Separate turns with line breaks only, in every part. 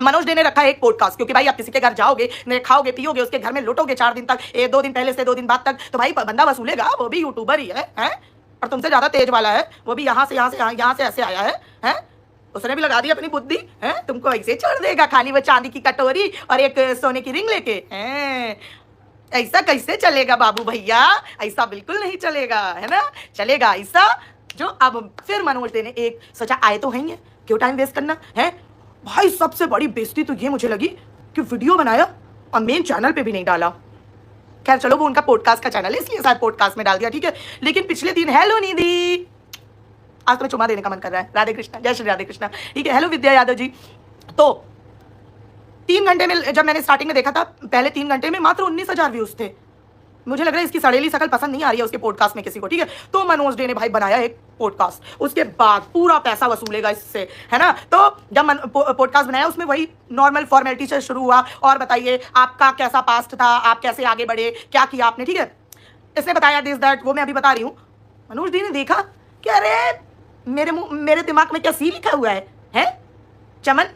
Manoj day ने रखा है एक पॉडकास्ट, क्योंकि भाई आप किसी के घर जाओगे, खाओगे पियोगे, उसके घर में लुटोगे 4 दिन तक, 2 दिन पहले से 2 दिन बाद तक, तो भाई बंदा वसूलेगा, वो भी यूट्यूबर ही है, हैं? और तुमसे ज्यादा तेज वाला है, वो भी यहाँ से ऐसे आया है, हैं? उसने भी लगा दी अपनी बुद्धि, हैं? तुमको ऐसे छोड़ देगा खाली वो चांदी की कटोरी और एक सोने की रिंग लेके, हैं? ऐसा कैसे चलेगा बाबू भैया? ऐसा बिल्कुल नहीं चलेगा, है ना? चलेगा ऐसा जो अब फिर मनोज डे ने एक सोचा, आए तो हैं, क्यों टाइम वेस्ट करना है भाई। सबसे बड़ी बेइज्जती तो ये मुझे लगी कि वीडियो बनाया और मेन चैनल पे भी नहीं डाला। खैर चलो, वो उनका पॉडकास्ट का चैनल है इसलिए शायद पॉडकास्ट में डाल दिया, ठीक है। लेकिन पिछले दिन, हेलो निधि, आज तुम्हें चुमा देने का मन कर रहा है, राधे कृष्णा, जय श्री राधे कृष्णा, ठीक है। हेलो विद्या यादव जी। तो 3 घंटे में, जब मैंने स्टार्टिंग में देखा था, पहले 3 घंटे में मात्र 19,000 व्यूज थे। मुझे लग रहा है इसकी सड़ेली शकल पसंद नहीं आ रही है उसके पॉडकास्ट में किसी को, ठीक है। तो मनोज डे ने भाई बनाया एक पॉडकास्ट, उसके बाद पूरा पैसा वसूलेगा इससे, है ना। तो जब पॉडकास्ट बनाया उसमें वही नॉर्मल फॉर्मेलिटी से शुरू हुआ, और बताइए आपका कैसा पास्ट था, आप कैसे आगे बढ़े, क्या किया आपने, ठीक है। इसने बताया दिस दैट, वो मैं अभी बता रही हूँ। मनोज डे ने देखा कि अरे मेरे दिमाग में क्या सी लिखा हुआ है? चमन,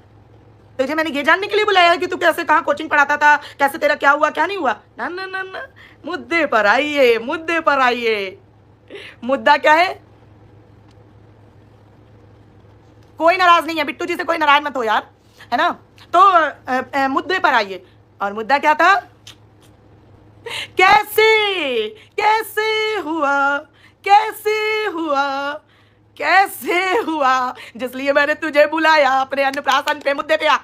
तुझे मैंने ये जानने के लिए बुलाया है कि तू कैसे, कहाँ कोचिंग पढ़ाता था, कैसे तेरा क्या हुआ क्या नहीं हुआ। ना ना ना ना, मुद्दे पर आइए, मुद्दे पर आइए। मुद्दा क्या है? कोई नाराज नहीं है, बिट्टू जी से कोई नाराज मत हो यार, है ना। तो मुद्दे पर आइए, और मुद्दा क्या था? कैसे कैसे हुआ, कैसे हुआ, कैसे हुआ, जिसलिए मैंने तुझे बुलाया अपने अन्नप्राशन पे, मुद्दे पे आ।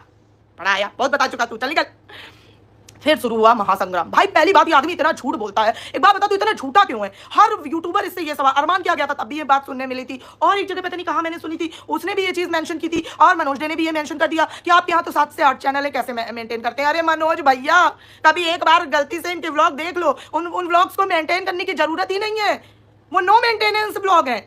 पढ़ाया, बहुत बता चुका तू, चल निकल। फिर शुरू हुआ महासंग्राम। भाई पहली बात, ये आदमी इतना झूठ बोलता है। एक बात बता, तू इतना झूठा क्यों है? हर यूट्यूबर इससे ये सवाल, अरमान क्या गया था तब भी ये बात सुनने मिली थी, और एक जगह पता नहीं कहाँ मैंने सुनी थी, उसने भी ये चीज मेंशन की थी, और मनोज ने भी ये मेंशन कर दिया कि आप यहाँ तो 7 से 8 चैनल है, कैसे मेंटेन करते हैं। अरे मनोज भैया, कभी एक बार गलती से इनके व्लॉग देख लो, उन व्लॉग्स को मेंटेन करने की जरूरत ही नहीं है, वो नो मेंटेनेंस व्लॉग है।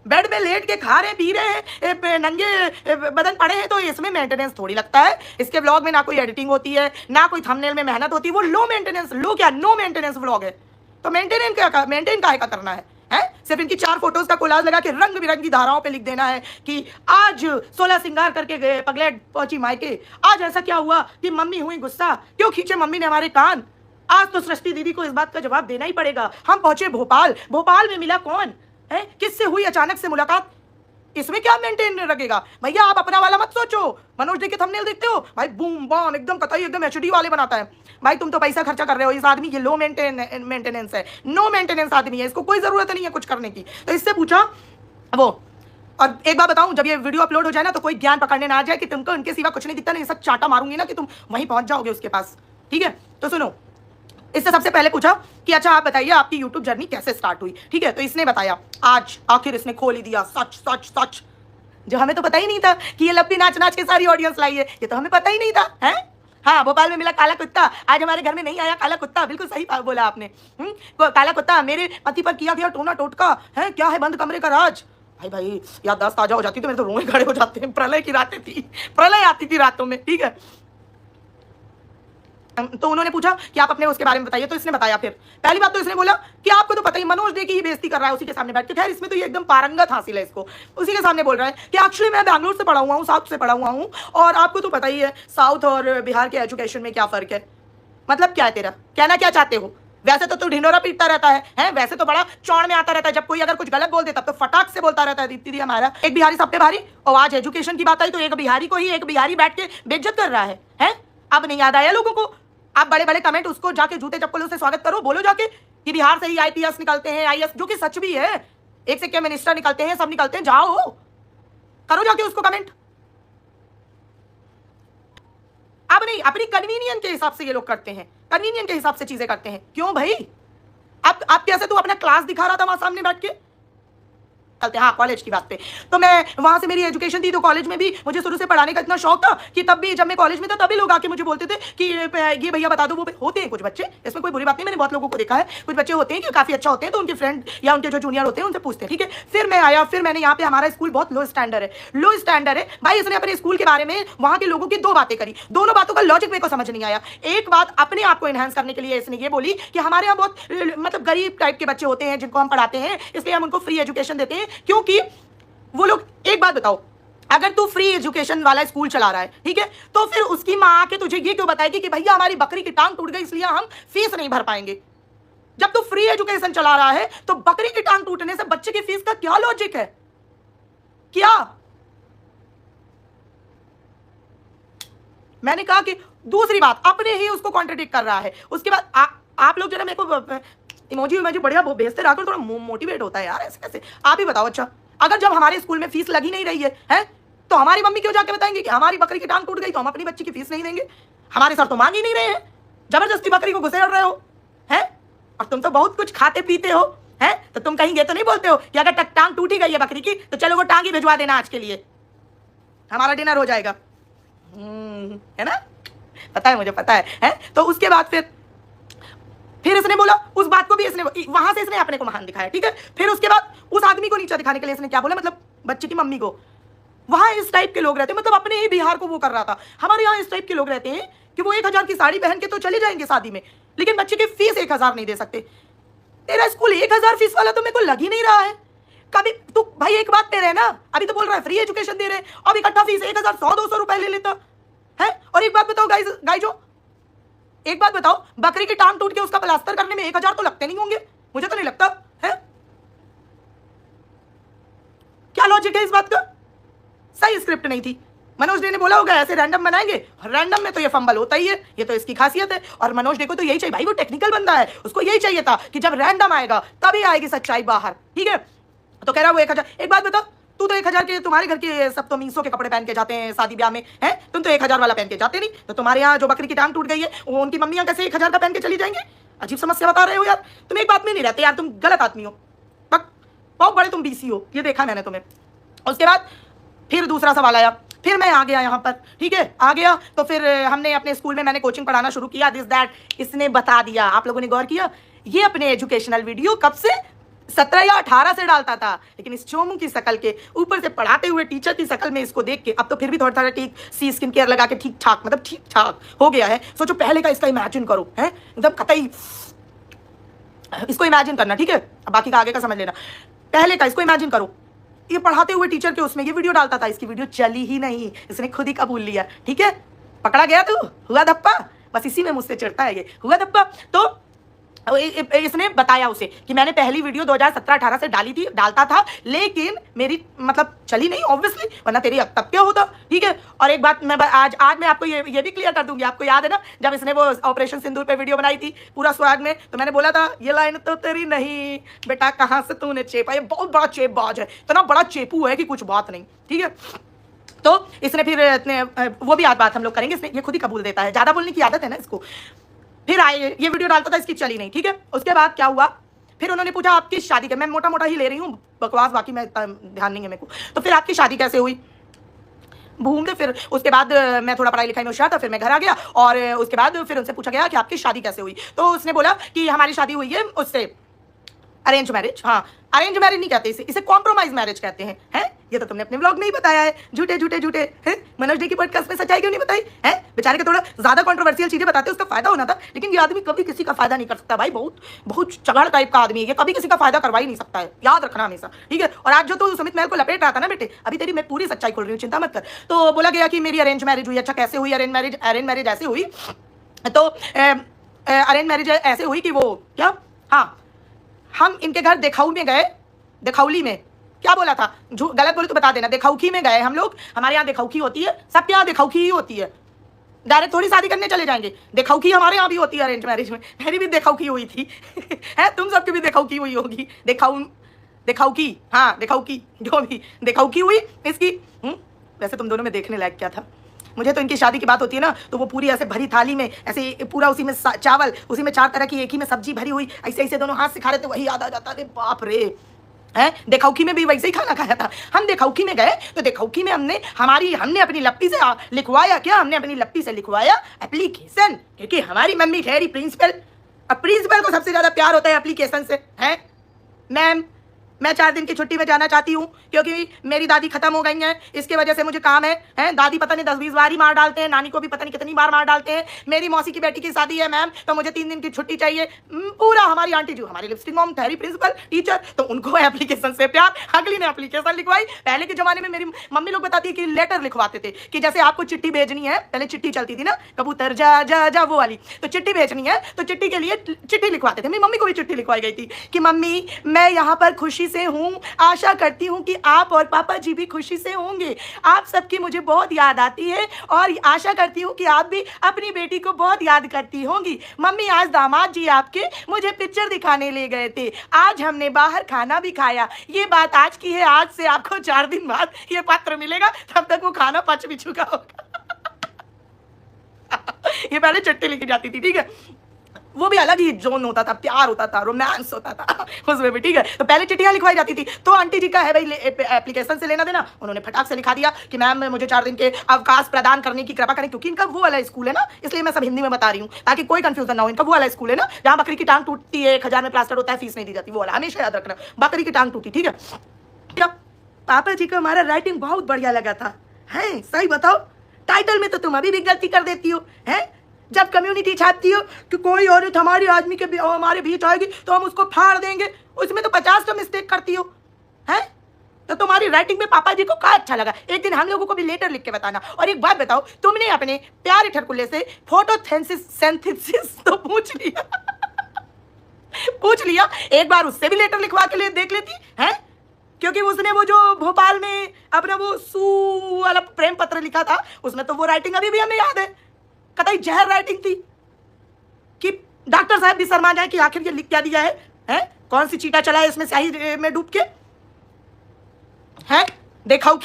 बेड में लेट के खा रहे, पी रहे हैं, नंगे बदन पड़े हैं, तो इसमें मेंटेनेंस थोड़ी लगता है। इसके व्लॉग में ना कोई एडिटिंग होती है, ना कोई थंबनेल में मेहनत होती है, वो लो मेंटेनेंस, लो क्या, नो मेंटेनेंस व्लॉग है। तो मेंटेन काहे का करना है? सिर्फ इनकी 4 फोटोज का कोलाज लगा के रंग बिरंगी धाराओं पे लिख देना है कि आज 16 श्रृंगार करके गए, पगलेट पहुंची मायके, आज ऐसा क्या हुआ कि मम्मी हुई गुस्सा, क्यों खींचे मम्मी ने हमारे कान। आज तो सृष्टि दीदी को इस बात का जवाब देना ही पड़ेगा। हम पहुंचे भोपाल, भोपाल में मिला कौन है, किससे हुई अचानक से मुलाकात, इसमें क्या मेंटेन रखेगा? भैया आप अपना वाला मत सोचो। मनोज डे के थंबनेल देखते हो भाई, बूम बॉम एकदम कतई, एकदम एचडी वाले बनाता है। भाई तुम तो पैसा खर्चा कर रहे हो, इस आदमी ये लो मेंटेनेंस है, नो मेंटेनेंस आदमी है, इसको कोई जरूरत नहीं है कुछ करने की। तो इससे पूछा वो। और एक बात बताऊं, जब ये वीडियो अपलोड हो जाए ना, तो कोई ज्ञान पकड़ने ना आ जाए कि तुमको उनके सिवा कुछ नहीं दिखता, नहीं सब चाटा मारूंगी ना कि तुम वहीं पहुंच जाओगे उसके पास, ठीक है। तो सुनो, इससे सबसे पहले पूछा कि अच्छा आप बताइए आपकी यूट्यूब जर्नी कैसे स्टार्ट हुई, ठीक है। तो इसने बताया, आज आखिर इसने खोल ही दिया सच सच सच, जो हमें तो पता ही नहीं था कि ये लप्पी नाच नाच के सारी ऑडियंस लाई है, ये तो हमें पता ही नहीं था, हैं। हाँ, भोपाल में मिला काला कुत्ता, आज हमारे घर में नहीं आया काला कुत्ता, बिल्कुल सही बोला आपने। काला कुत्ता, मेरे पति पर किया गया टोना टोटका है, क्या है बंद कमरे का राज। भाई याददाश्त ताजा हो जाती तो मेरे तो रोए खड़े हो जाते हैं। प्रलय की रातें थी, प्रलय आती थी रातों में, ठीक है। तो उन्होंने पूछा कि आप अपने उसके बारे में बताइए, तो इसने बताया। फिर पहली बात तो इसने बोला कि आपको तो पता ही, मनोज डे की ही बेइज्जती कर रहा है उसी के सामने बैठ के। खैर इसमें तो ये एकदम पारंगत हासिल है इसको, उसी के सामने बोल रहा है कि एक्चुअली मैं बैंगलोर से पढ़ा हुआ हूँ, साउथ से पढ़ा हुआ हूँ, और आपको तो पता ही है साउथ और बिहार के एजुकेशन में क्या फर्क है। मतलब क्या है तेरा, कहना क्या चाहते हो? वैसे तो तू ढिंडोरा पीटता रहता है, वैसे तो बड़ा चौड़ में आता रहता है, जब कोई अगर कुछ गलत बोल दे तब तो फटाक से बोलता रहता है, दीप्ति दी हमारा एक बिहारी सब पे भारी। और आज एजुकेशन की बात आई तो एक बिहारी को ही एक बिहारी बैठ के बेइज्जत कर रहा है। अब नहीं याद आया लोगों को? आप बड़े बड़े कमेंट उसको जाके जूते चप्पलों से स्वागत करो, बोलो जाके कि बिहार से ही आईपीएस निकलते हैं, आईएएस, जो कि सच भी है, एक से क्या मिनिस्टर निकलते हैं, सब निकलते हैं, जाओ करो जाके उसको कमेंट। अब नहीं, अपनी कन्वीनियंस के हिसाब से ये लोग करते हैं, कन्वीनियंस के हिसाब से चीजें करते हैं। क्यों भाई? आप कैसे तू अपना क्लास दिखा रहा था वहां सामने बैठ के, चलते हाँ कॉलेज की बात पे। तो मैं वहां से मेरी एजुकेशन थी, तो कॉलेज में भी मुझे शुरू से पढ़ाने का इतना शौक था कि तब भी जब मैं कॉलेज में था तभी लोग आके मुझे बोलते थे कि ये भैया बता दो। वो होते हैं कुछ बच्चे, इसमें कोई बुरी बात नहीं, मैंने बहुत लोगों को देखा है, कुछ बच्चे होते हैं कि काफी अच्छा होते हैं, तो उनके फ्रेंड या उनके जो जूनियर होते हैं उनसे पूछते हैं, ठीक है। फिर मैं आया, फिर मैंने यहाँ पे, हमारा स्कूल बहुत लो स्टैंडर्ड है, लो स्टैंडर्ड है भाई। इसने अपने स्कूल के बारे में वहां के लोगों की 2 बातें करी, दोनों बातों का लॉजिक मेरे को समझ नहीं आया। एक बात अपने आप को एनहांस करने के लिए इसने ये बोली कि हमारे यहाँ बहुत मतलब गरीब टाइप के बच्चे होते हैं जिनको हम पढ़ाते हैं, इसलिए हम उनको फ्री एजुकेशन देते हैं, क्योंकि वो लोग, एक बात बताओ, अगर तू फ्री एजुकेशन वाला स्कूल चला रहा है, ठीक है, तो फिर उसकी माँ आके तुझे ये क्यों बताएगी कि भैया हमारी बकरी की टांग टूट गई इसलिए हम फीस नहीं भर पाएंगे। जब तू फ्री एजुकेशन चला रहा है तो बकरी की टांग टूटने से बच्चे की फीस का क्या लॉजिक है? क्या मैंने कहा कि दूसरी बात अपने ही उसको कॉन्ट्रडिक्ट कर रहा है। उसके बाद आप लोग जरा मेरे को इमोजी बढ़िया भेजते रहा, थोड़ा मोटिवेट होता है यार, ऐसे कैसे? आप ही बताओ। अच्छा, अगर जब हमारे स्कूल में फीस लगी नहीं रही है तो हमारी मम्मी क्यों जाके बताएंगे कि हमारी बकरी की टांग टूट गई तो हम अपनी बच्ची की फीस नहीं देंगे? हमारे सर तो मांग ही नहीं रहे हैं, जबरदस्ती बकरी को घुसेड़ रहे हो हैं। और तुम तो बहुत कुछ खाते पीते हो हैं, तो तुम कहीं ये तो नहीं बोलते हो कि अगर टांग टूटी गई है बकरी की तो चलो वो टांग ही भिजवा देना आज के लिए, हमारा डिनर हो जाएगा, है ना? पता है, मुझे पता है? तो उसके बाद फिर इसने बोला, उस बात को भी इसने वहां से इसने अपने को महान दिखाया, ठीक है। फिर उसके बाद उस आदमी को नीचा दिखाने के लिए इसने क्या बोला, मतलब बच्चे की मम्मी को। वहां इस टाइप के लोग रहते हैं, मतलब अपने ही बिहार को वो कर रहा था। हमारे यहाँ इस टाइप के लोग रहते हैं कि वो 1000 की साड़ी पहन के तो चले जाएंगे शादी में, लेकिन बच्चे की फीस 1000 नहीं दे सकते। तेरा स्कूल 1000 फीस वाला तो मेरे को लग ही नहीं रहा है कभी। तू भाई एक बात दे रहे ना, अभी तो बोल रहा है फ्री एजुकेशन दे रहे हैं, अब इकट्ठा फीस 1000 100-200 रुपए ले लेता है। और एक बात बताओ गाइजो, एक बात बताओ, बकरी की टांग टूट के उसका प्लास्टर करने में 1000 तो लगते नहीं होंगे, मुझे तो नहीं लगता है। क्या लॉजिक है इस बात का? सही स्क्रिप्ट नहीं थी। मनोज डे ने बोला होगा ऐसे रैंडम बनाएंगे, रैंडम में तो ये फंबल होता ही है, ये तो इसकी खासियत है। और मनोज डे को तो यही चाहिए भाई, वो टेक्निकल बंदा है, उसको यही चाहिए था कि जब रैंडम आएगा तभी आएगी सच्चाई बाहर, ठीक है। तो कह रहा वो 1000। एक बात बता, तू तो 1000 के, तुम्हारे घर के सब तो मीशो के कपड़े पहन के जाते हैं शादी ब्याह में, है? तुम तो 1000 वाला पहन के जाते नहीं, तो तुम्हारे यहाँ जो बकरी की टांग टूट गई है वो उनकी मम्मियां कैसे 1000 का पहन के चली जाएंगे? अजीब समस्या बता रहे हो यार, तुम एक बात में नहीं रहते यार, तुम गलत आदमी हो, बहुत बड़े तुम बीसी हो, ये देखा मैंने तुम्हें। उसके बाद फिर दूसरा सवाल आया, फिर मैं आ गया यहाँ पर, ठीक है, आ गया तो फिर हमने अपने स्कूल में मैंने कोचिंग पढ़ाना शुरू किया, दिस दैट इसने बता दिया। आप लोगों ने गौर किया, ये अपने एजुकेशनल वीडियो कब से 17 या 18 से डालता था, लेकिन इस चोमू की शकल के ऊपर से पढ़ाते हुए टीचर की शकल में इसको देख के अब तो फिर भी थोड़ा ठीक सी स्किन केयर लगा के ठीक ठाक, मतलब ठीक ठाक हो गया है। सोचो पहले का इसका इमेजिन करो, है एकदम कतई, इसको इमेजिन करना, ठीक है, अब बाकी का आगे का समझ लेना। पहले का इसको इमेजिन करो, ये पढ़ाते हुए टीचर के उसमें ये वीडियो डालता था, इसकी वीडियो चली ही नहीं, इसने खुद ही कबूल लिया, ठीक है। पकड़ा गया तू, हुआ धप्पा, बस इसी में मुझसे चिढ़ता है ये, हुआ धप्पा। तो इसने बताया उसे कि मैंने पहली वीडियो 2017-18 से डालता था, लेकिन मेरी मतलब चली नहीं ऑब्वियसली, वरना तेरी अब तब क्या होता, ठीक है। और एक बात मैं आज मैं आपको ये भी क्लियर कर दूंगी। आपको याद है ना जब इसने वो ऑपरेशन सिंदूर पे वीडियो बनाई थी पूरा स्वैग में, तो मैंने बोला था ये लाइन तो तेरी नहीं बेटा, कहाँ से तूने चेपा, ये बहुत बड़ा चेपबाज है, इतना बड़ा चेपू है कि कुछ बात नहीं, ठीक है। तो इसने फिर वो भी बात हम लोग करेंगे, इसने ये खुद ही कबूल देता है, ज्यादा बोलने की आदत है ना इसको। फिर आए ये वीडियो डालता था, इसकी चली नहीं, ठीक है। उसके बाद क्या हुआ, फिर उन्होंने पूछा आपकी शादी मैं मोटा मोटा ही ले रही हूँ बकवास, बाकी मैं ध्यान नहीं है मेरे को। तो फिर आपकी शादी कैसे हुई, भूम दे। फिर उसके बाद मैं थोड़ा पढ़ाई लिखाई में होशियार था, फिर मैं घर आ गया और उसके बाद फिर उनसे पूछा गया कि आपकी शादी कैसे हुई, तो उसने बोला कि हमारी शादी हुई है उससे अरेंज मैरिज। हाँ, अरेंज मैरिज नहीं कहते इसे कॉम्प्रोमाइज मैरिज कहते हैं, हैं? ये तो तुमने अपने व्लॉग में ही बताया है, झूठे झूठे झूठे हैं। मनोज डे की पॉडकास्ट में सच्चाई क्यों नहीं बताई है? बेचारे के थोड़ा ज्यादा कंट्रोवर्शियल चीजें बताते उसका फायदा होना था, लेकिन ये आदमी कभी किसी का फायदा नहीं कर सकता भाई, बहुत चगड़ टाइप का आदमी है ये, कभी किसी का फायदा करवा ही नहीं सकता है, याद रखना हमेशा, ठीक है। और आज जो तू सुमित महल को लपेट रहा था ना बेटे, अभी तेरी मैं पूरी सच्चाई खोल रही हूँ, चिंता मत कर। तो बोला गया कि मेरी अरेंज मैरिज हुई। अच्छा, कैसे हुई अरेंज मैरिज? अरेंज मैरिज ऐसे हुई, तो अरेंज मैरिज ऐसे हुई कि वो क्या, हाँ, हम इनके घर देखाऊ में गए, देखाउली में, क्या बोला था, जो गलत बोले तो बता देना, देखाउखी में गए हम लोग, हमारे यहाँ देखाउखी होती है, सबके यहाँ देखाउखी ही होती है, डायरेक्ट थोड़ी शादी करने चले जाएंगे, देखाउखी हमारे यहाँ भी होती है अरेंज मैरिज में, मेरी भी देखाउखी हुई थी है, तुम सबकी भी देखाउखी हुई होगी, देखाउखी, हाँ देखाउखी, जो भी देखाउखी हुई इसकी। वैसे तुम दोनों में देखने लायक क्या था, मुझे तो इनकी शादी की बात होती है ना तो वो पूरी ऐसे भरी थाली में ऐसे पूरा उसी में चावल, उसी में 4 तरह की एक ही में सब्जी भरी हुई, ऐसे ऐसे दोनों हाथ से खा रहे थे, वही याद आ जाता, अरे बाप रे, है। देखाउखी में भी वैसे ही खाना खाया था। हम देखाउखी में गए तो देखाउखी में हमने अपनी लप्पी से लिखवाया, क्या हमने अपनी लप्पी से लिखवाया एप्लीकेशन, क्योंकि हमारी मम्मी ठहरी प्रिंसिपल, अब प्रिंसिपल को सबसे ज्यादा प्यार होता है एप्लीकेशन से, है मैम मैं 4 दिन की छुट्टी में जाना चाहती हूँ क्योंकि मेरी दादी खत्म हो गई हैं, इसकी वजह से मुझे काम है। दादी पता नहीं 10-20 बार ही मार डालते हैं, नानी को भी पता नहीं कितनी बार मार डालते हैं। मेरी मौसी की बेटी की शादी है मैम, तो मुझे 3 दिन की छुट्टी चाहिए। पूरा हमारी आंटी जो हमारी लिपस्टिक मॉम ठहरी प्रिंसिपल टीचर, तो उनको एप्लीकेशन से प्यार। अगली ने एप्लीकेशन लिखवाई। पहले के जमाने में मेरी मम्मी लोग बताती है कि लेटर लिखवाते थे कि जैसे आपको चिट्ठी भेजनी है, पहले चिट्ठी चलती थी ना, कबूतर जा जा जा वो वाली, तो चिट्ठी भेजनी है तो चिट्ठी के लिए चिट्ठी लिखवाते थे। मेरी मम्मी को भी चिट्ठी लिखवाई गई थी कि मम्मी मैं यहाँ पर खुशी से हूँ, आशा करती हूँ कि आप और पापा जी भी खुशी से होंगे, आप सबकी मुझे बहुत याद आती है और आशा करती हूँ कि आप भी अपनी बेटी को बहुत याद करती होंगी। मम्मी आज दामाद जी आपके मुझे पिक्चर दिखाने ले गए थे, आज हमने बाहर खाना भी खाया, ये बात आज की है, आज से आपको 4 दिन बाद ये पत्र मिलेगा, तब तक वो खाना पच भी चुका होगा। ये पहले चिट्ठी लिखी जाती थी, ठीक है। वो भी अलग ही जोन होता था, प्यार होता था, रोमांस होता था उसमें भी, ठीक है। तो पहले चिट्ठियां लिखवाई जाती थी। तो आंटी जी का है भाई एप्लीकेशन से लेना देना, उन्होंने फटाक से लिखा दिया कि मैम मुझे 4 दिन के अवकाश प्रदान करने की कृपा करें, क्योंकि इनका वो वाला स्कूल है ना, इसलिए मैं सब हिंदी में बता रही हूँ ताकि कोई कंफ्यूजन ना हो। इनका वो वाला स्कूल है ना जहाँ बकरी की टांग टूटती है, 1000 में प्लास्टर होता है, फीस नहीं दी जाती, वो वाला हमेशा याद रखना, बकरी की टांग टूटी, ठीक है। पापा जी को हमारा राइटिंग बहुत बढ़िया लगा था, है सही बताओ। टाइटल में तो तुम अभी भी गलती कर देती हो, है जब कम्युनिटी छापती हो कि कोई औरत हमारी आदमी के हमारे बीच आएगी तो हम उसको फाड़ देंगे, उसमें तो 50 मिस्टेक करती हो, है। तो तुम्हारी राइटिंग में पापा जी को क्या अच्छा लगा, एक दिन हम लोगों को भी लेटर लिख के बताना। और एक बात बताओ, तुमने अपने प्यारे ठरकुल्ले से फोटोसिंथेसिस तो पूछ लिया पूछ लिया, एक बार उससे भी लेटर लिखवा के देख लेती, है, क्योंकि उसने वो जो भोपाल में अपना वो सू वाला प्रेम पत्र लिखा था, उसमें तो वो राइटिंग अभी भी हमें याद है, कतई जहर राइटिंग थी कि डॉक्टर साहब भी शर्मा जाए कि आखिर ये लिख क्या दिया है? कौन सी चीटा चला है इसमें स्याही में डूब के, है देखाऊ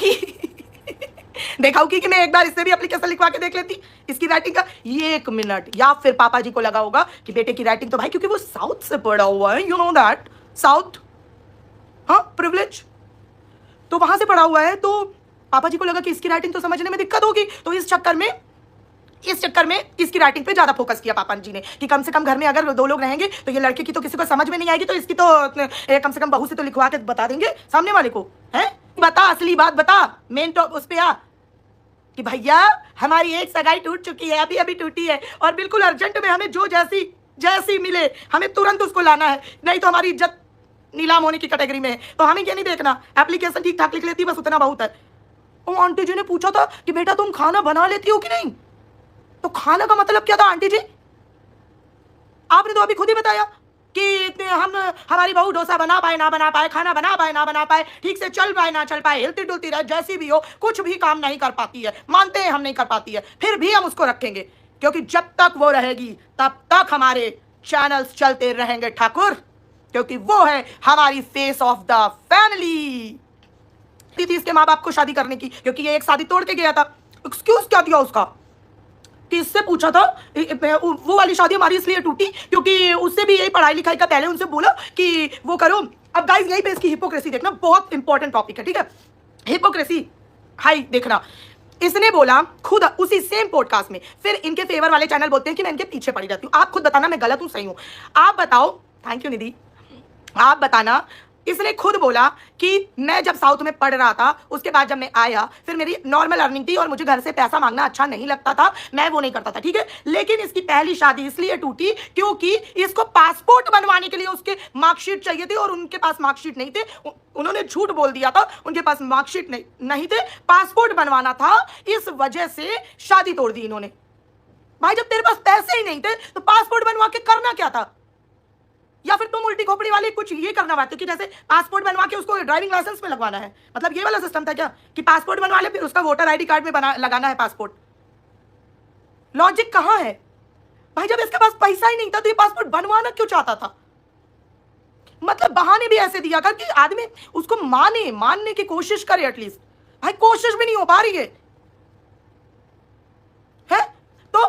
की कि मैं एक बार इससे भी एप्लीकेशन लिखवा के देख लेती इसकी राइटिंग का। ये 1 मिनट, या फिर पापा जी को लगा होगा कि बेटे की राइटिंग तो भाई, क्योंकि वो साउथ से पढ़ा हुआ है, यू नो दैट, साउथ, हाँ प्रिविलेज, तो वहां से पढ़ा हुआ है, तो पापा जी को लगा कि इसकी राइटिंग तो समझने में दिक्कत होगी, तो इस चक्कर में इसकी राइटिंग पे ज्यादा फोकस किया पापा जी ने कि कम से कम घर में अगर 2 लोग रहेंगे तो ये लड़के की तो किसी को समझ में नहीं आएगी, तो इसकी तो कम से कम बहू से तो लिखवा के बता देंगे सामने वाले को, है। बता असली बात बता, मेन टॉप उस पे आ कि भैया हमारी एक सगाई टूट चुकी है, अभी टूटी है, और बिल्कुल अर्जेंट में हमें जो जैसी मिले हमें तुरंत उसको लाना है, नहीं तो हमारी इज्जत नीलाम होने की कैटेगरी में है। तो हमें क्या नहीं देखना, एप्लीकेशन ठीक ठाक लिख लेती, बस उतना बहुत है। और आंटी जी ने पूछा था कि बेटा तुम खाना बना लेती हो कि नहीं, तो खाना का मतलब क्या था आंटी जी? आपने तो अभी खुद ही बताया कि हमारी बहू डोसा बना पाए ना बना पाए, खाना बना पाए ना बना पाए, ठीक से चल पाए ना चल पाए, हिलती डुलती रहे, जैसी भी हो, कुछ भी काम नहीं कर पाती है, मानते हैं हम नहीं कर पाती है, फिर भी हम उसको रखेंगे, क्योंकि जब तक वो रहेगी तब तक हमारे चैनल्स चलते रहेंगे ठाकुर, क्योंकि वो है हमारी फेस ऑफ द फैमिली। थी इसके माँ बाप को शादी करने की, क्योंकि ये एक शादी तोड़ के गया था। एक्सक्यूज क्या दिया उसका कि इससे पूछा था, वो वाली शादी हमारी इसलिए टूटी क्योंकि उससे भी यही पढ़ाई लिखाई का, पहले उनसे बोला कि वो करो। अब गाइस यहीं पे इसकी हिपोक्रेसी देखना, बहुत इंपॉर्टेंट टॉपिक है, ठीक है। हिपोक्रेसी हाई देखना, इसने बोला खुद उसी सेम पॉडकास्ट में, फिर इनके फेवर वाले चैनल बोलते हैं कि मैं इनके पीछे पड़ी रहती हूँ। आप खुद बताना मैं गलत हूँ सही हूँ, आप बताओ। थैंक यू निधि, आप बताना। इसने खुद बोला कि मैं जब साउथ में पढ़ रहा था, उसके बाद जब मैं आया, फिर मेरी नॉर्मल अर्निंग थी और मुझे घर से पैसा मांगना अच्छा नहीं लगता था, मैं वो नहीं करता था, ठीक है। लेकिन इसकी पहली शादी इसलिए टूटी क्योंकि इसको पासपोर्ट बनवाने के लिए उसके मार्कशीट चाहिए थे और उनके पास मार्कशीट नहीं थे। उन्होंने झूठ बोल दिया था, उनके पास मार्कशीट नहीं थे, पासपोर्ट बनवाना था, इस वजह से शादी तोड़ दी इन्होंने। भाई जब तेरे पास पैसे ही नहीं थे तो पासपोर्ट बनवा के करना क्या था? या फिर तुम उल्टी खोपड़ी वाले कुछ ये करना चाहते कि जैसे पासपोर्ट बनवा के उसको ड्राइविंग लाइसेंस में लगवाना है, मतलब ये वाला सिस्टम था क्या कि पासपोर्ट बनवा ले फिर उसका वोटर आईडी कार्ड में लगाना है पासपोर्ट? लॉजिक कहां है भाई? जब इसके पास पैसा ही नहीं था तो ये पासपोर्ट बनवाना क्यों चाहता था? मतलब बहाने भी ऐसे दिया कर कि आदमी उसको मानने की कोशिश करे एटलीस्ट। भाई कोशिश भी नहीं हो पा रही है। तो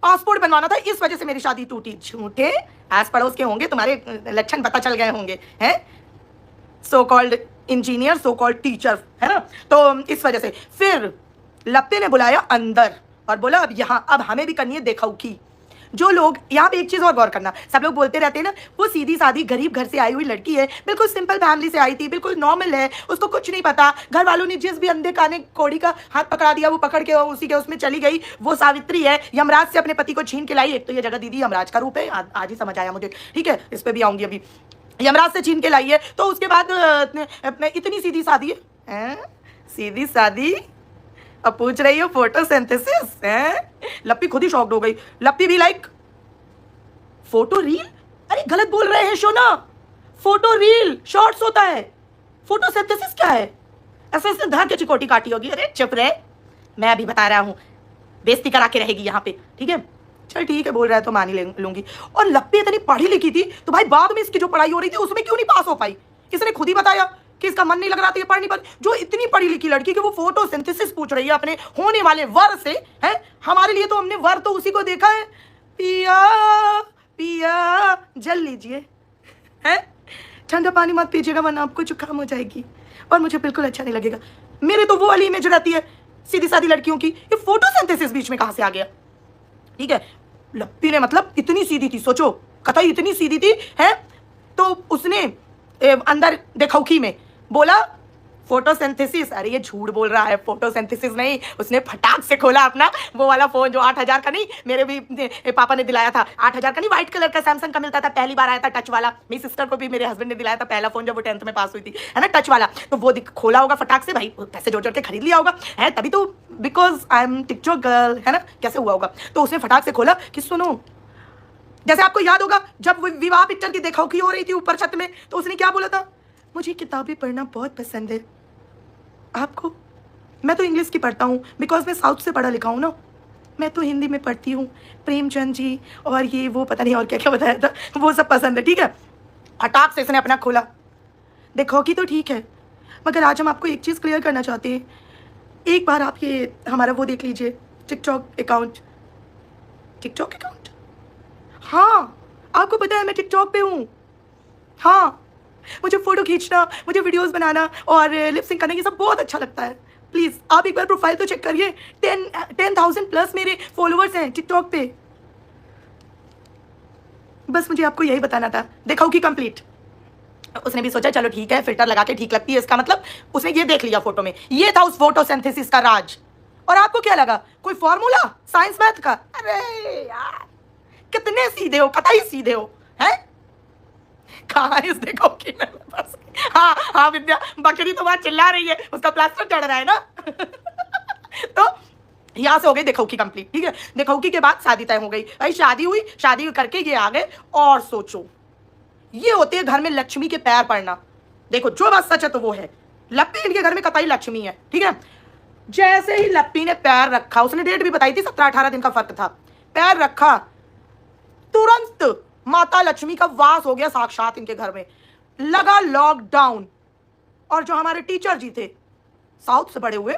पासपोर्ट बनवाना था, इस वजह से मेरी शादी टूटी। झूठे आस पड़ोस के होंगे, तुम्हारे लक्षण पता चल गए होंगे, हैं so called engineer, so called teacher, है ना। तो इस वजह से फिर लप्ते ने बुलाया अंदर और बोला अब हमें भी करनी है देखाऊ की। जो लोग यहाँ पे एक चीज और गौर करना, सब लोग बोलते रहते हैं ना वो सीधी सादी गरीब घर से आई हुई लड़की है, बिल्कुल सिंपल फैमिली से आई थी, बिल्कुल नॉर्मल है, उसको कुछ नहीं पता, घर वालों ने जिस भी अंधे काने कोड़ी का हाथ पकड़ा दिया वो पकड़ के उसी के उसमें चली गई, वो सावित्री है, यमराज से अपने पति को छीन के लाई। एक तो ये जगह दीदी यमराज का रूप है, आज ही समझ आया मुझे, ठीक है, इस पर भी आऊंगी अभी। यमराज से छीन के लाई है, तो उसके बाद इतनी सीधी सादी है, सीधी सादी, अब पूछ रही हो फोटोसिंथेसिस है। लप्पी खुद ही शॉक्ड हो गई। लप्पी भी लाइक फोटो रील, अरे गलत बोल रहे हैं शोना, फोटो रील शॉर्ट्स होता है, फोटोसिंथेसिस क्या है? ऐसे ऐसे धा के चिकोटी काटी होगी। अरे चुप रहे, मैं अभी बता रहा हूं, बेइज्जती करा के रहेगी यहाँ पे, ठीक है, चल ठीक है बोल रहा है तो मान ही लूंगी। और लप्पी इतनी पढ़ी लिखी थी तो भाई बाद में इसकी जो पढ़ाई हो रही थी उसमें क्यों नहीं पास हो पाई? इसने खुद ही बताया कि इसका मन नहीं लग रहा था, ये पढ़ नहीं पाती। जो इतनी पढ़ी लिखी लड़की कि वो फोटोसिंथेसिस पूछ रही है अपने होने वाले वर से, है हमारे लिए तो हमने वर तो उसी को देखा है, पिया पिया जल लीजिए, है ठंडा पानी मत पीजिएगा वरना आपको जुकाम हो जाएगी और मुझे बिल्कुल अच्छा नहीं लगेगा। मेरे तो वो वाली इमेज रहती है सीधी सादी लड़कियों की, ये फोटोसिंथेसिस बीच में कहां से आ गया? ठीक है, लप्पी ने मतलब इतनी सीधी थी, सोचो कतई इतनी सीधी थी, है तो उसने अंदर देखौखी में बोला फोटोसिंथेसिस। अरे ये झूठ बोल रहा है, फोटोसिंथेसिस नहीं, उसने फटाक से खोला अपना वो वाला फोन जो 8000 का नहीं, मेरे भी पापा ने दिलाया था, 8000 का नहीं, व्हाइट कलर का सैमसंग का मिलता था, पहली बार आया था टच वाला। मेरी सिस्टर को भी मेरे हस्बैंड ने दिलाया था पहला फोन जब वो 10th में पास हुई थी, है ना, टच वाला। तो वो खोला होगा फटाक से, भाई पैसे जोड़ जोड़ के खरीद लिया होगा, है तभी तो, because I am TikTok girl, है ना, कैसे हुआ होगा। तो उसने फटाक से खोला कि सुनो, जैसे आपको याद होगा जब विवाह पिक्चर की देखौखी हो रही थी ऊपर छत में, तो उसने क्या बोला था, मुझे किताबें पढ़ना बहुत पसंद है, आपको? मैं तो इंग्लिश की पढ़ता हूँ बिकॉज मैं साउथ से पढ़ा लिखा हूँ ना, मैं तो हिंदी में पढ़ती हूँ, प्रेमचंद जी और ये वो पता नहीं और क्या क्या बताया था, वो सब पसंद है, ठीक है। हटाक से इसने अपना खोला, देखौखी तो ठीक है, मगर आज हम आपको एक चीज़ क्लियर करना चाहते हैं। एक बार आप ये हमारा वो देख लीजिए, टिकटॉक अकाउंट। TikTok account? हाँ, आपको पता है मैं टिकटॉक पे हूँ। हाँ, मुझे फोटो खींचना, मुझे वीडियोस बनाना और लिप सिंक करना ये सब बहुत अच्छा लगता है। प्लीज़ आप एक बार प्रोफाइल तो चेक करिए, 10,000 प्लस मेरे फॉलोअर्स हैं टिकटॉक पे। बस मुझे आपको यही बताना था। देखो कि कंप्लीट। उसने भी सोचा चलो ठीक है, फिल्टर लगा के ठीक लगती है, इसका मतलब उसने ये देख लिया फोटो में, ये था उस फोटोसिंथेसिस का राज। और आपको क्या लगा, कोई फॉर्मूला साइंस मैथ का? अरे यार कितने सीधे हो, कतई सीधे हो, हैं? कहाँ है इस देखो कि बस। हाँ हाँ विद्या, बकरी तो वहां चिल्ला रही है, उसका प्लास्टर चढ़ रहा है ना। तो यहाँ से हो गई देखौकी कंप्लीट, ठीक है। देखौकी के बाद शादी तय हो गई, भाई शादी हुई, शादी करके ये आ गए। और सोचो ये होते हैं घर में लक्ष्मी के पैर पड़ना। देखो जो बात सच है तो वो है, लप्पी इनके घर में कतई लक्ष्मी है, ठीक है। जैसे ही लप्पी ने पैर रखा, उसने डेट भी बताई थी, 17-18 दिन का फर्क था, पैर रखा तुरंत माता लक्ष्मी का वास हो गया साक्षात इनके घर में। लगा लॉकडाउन। और जो हमारे टीचर जी थे साउथ से पढ़े हुए,